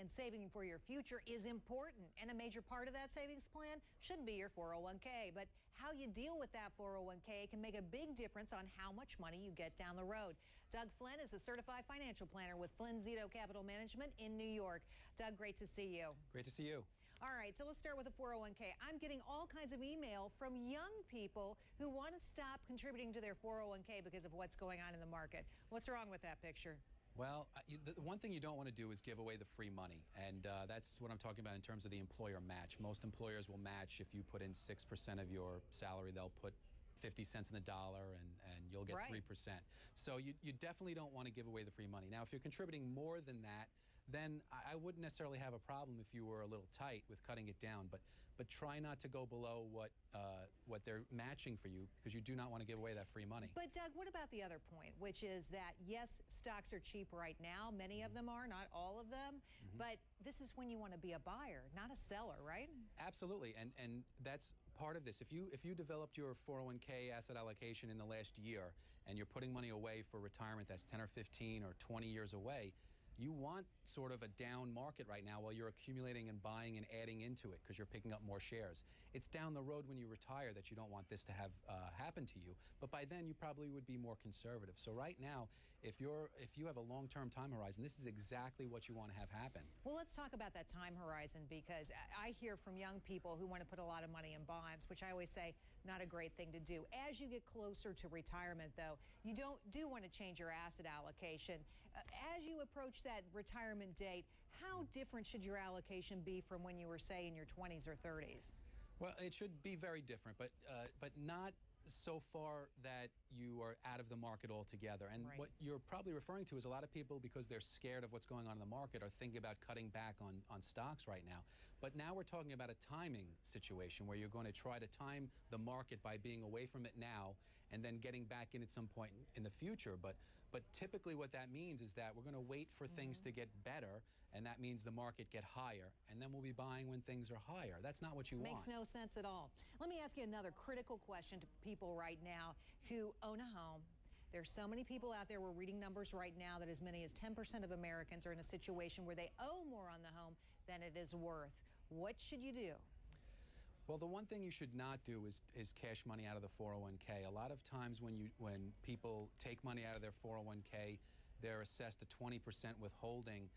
and saving for your future is important, and a major part of that savings plan should be your 401k. But how you deal with that 401k can make a big difference on how much money you get down the road. Doug Flynn is a certified financial planner with Flynn Zito Capital Management in New York. Doug, great to see you. Great to see you. All right, so let's start with the 401k. I'm getting all kinds of email from young people who want to stop contributing to their 401k because of what's going on in the market. What's wrong with that picture? Well, the one thing you don't want to do is give away the free money, and that's what I'm talking about in terms of the employer match. Most employers will match if you put in 6% of your salary, they'll put 50 cents in the dollar, and you'll get 3%. So you definitely don't want to give away the free money. Now, if you're contributing more than that, then I wouldn't necessarily have a problem if you were a little tight with cutting it down, but try not to go below what they're matching for you, because you do not want to give away that free money. But Doug, what about the other point, which is that yes, stocks are cheap right now. Many of them are, not all of them, but this is when you want to be a buyer, not a seller, right? Absolutely, and that's part of this. If you developed your 401k asset allocation in the last year and you're putting money away for retirement that's 10 or 15 or 20 years away, you want sort of a down market right now while you're accumulating and buying and adding into it because you're picking up more shares. It's down the road when you retire that you don't want this to have happen to you, but by then you probably would be more conservative. So right now, if you have a long-term time horizon, this is exactly what you want to have happen. Well, let's talk about that time horizon, because I hear from young people who want to put a lot of money in bonds, which I always say not a great thing to do. As you get closer to retirement, though, you do want to change your asset allocation. As you approach that retirement date, how different should your allocation be from when you were, say, in your 20s or 30s? Well, it should be very different, but not so far that you are out of the market altogether. And what you're probably referring to is a lot of people, because they're scared of what's going on in the market, are thinking about cutting back on stocks right now. But now we're talking about a timing situation where you're going to try to time the market by being away from it now and then getting back in at some point in the future. But typically what that means is that we're going to wait for things to get better, and that means the market get higher, and then we'll be buying when things are higher. That's not what you want. Makes no sense at all. Let me ask you another critical question to people right now who own a home. There's so many people out there, we're reading numbers right now that as many as 10% of Americans are in a situation where they owe more on the home than it is worth. What should you do? Well, the one thing you should not do is cash money out of the 401k. A lot of times when people take money out of their 401k, they're assessed a 20% withholding,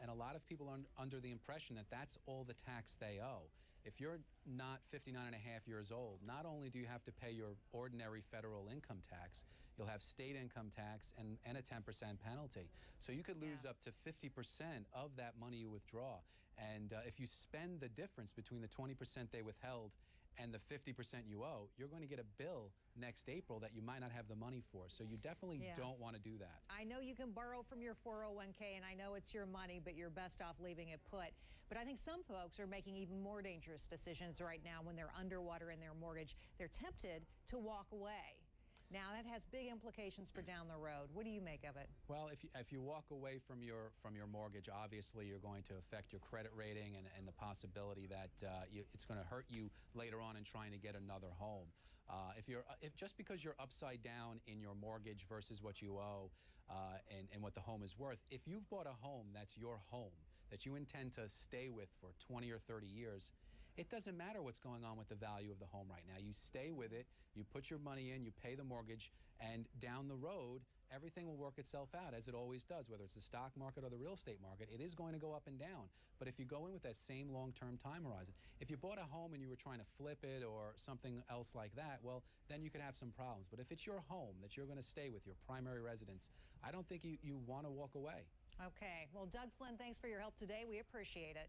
and a lot of people are under the impression that that's all the tax they owe. If you're not 59 and a half years old, not only do you have to pay your ordinary federal income tax, you'll have state income tax and a 10% penalty. So you could lose up to 50% of that money you withdraw. And if you spend the difference between the 20% they withheld and the 50% you owe, you're going to get a bill next April that you might not have the money for. So you definitely don't want to do that. I know you can borrow from your 401k, and I know it's your money, but you're best off leaving it put. But I think some folks are making even more dangerous decisions right now when they're underwater in their mortgage. They're tempted to walk away. Now, that has big implications for down the road. What do you make of it? Well, if you walk away from your mortgage, obviously you're going to affect your credit rating and the possibility that it's going to hurt you later on in trying to get another home. If just because you're upside down in your mortgage versus what you owe and what the home is worth, if you've bought a home that's your home, that you intend to stay with for 20 or 30 years, it doesn't matter what's going on with the value of the home right now. You stay with it, you put your money in, you pay the mortgage, and down the road, everything will work itself out, as it always does, whether it's the stock market or the real estate market. It is going to go up and down. But if you go in with that same long-term time horizon, if you bought a home and you were trying to flip it or something else like that, well, then you could have some problems. But if it's your home that you're going to stay with, your primary residence, I don't think you want to walk away. Okay. Well, Doug Flynn, thanks for your help today. We appreciate it.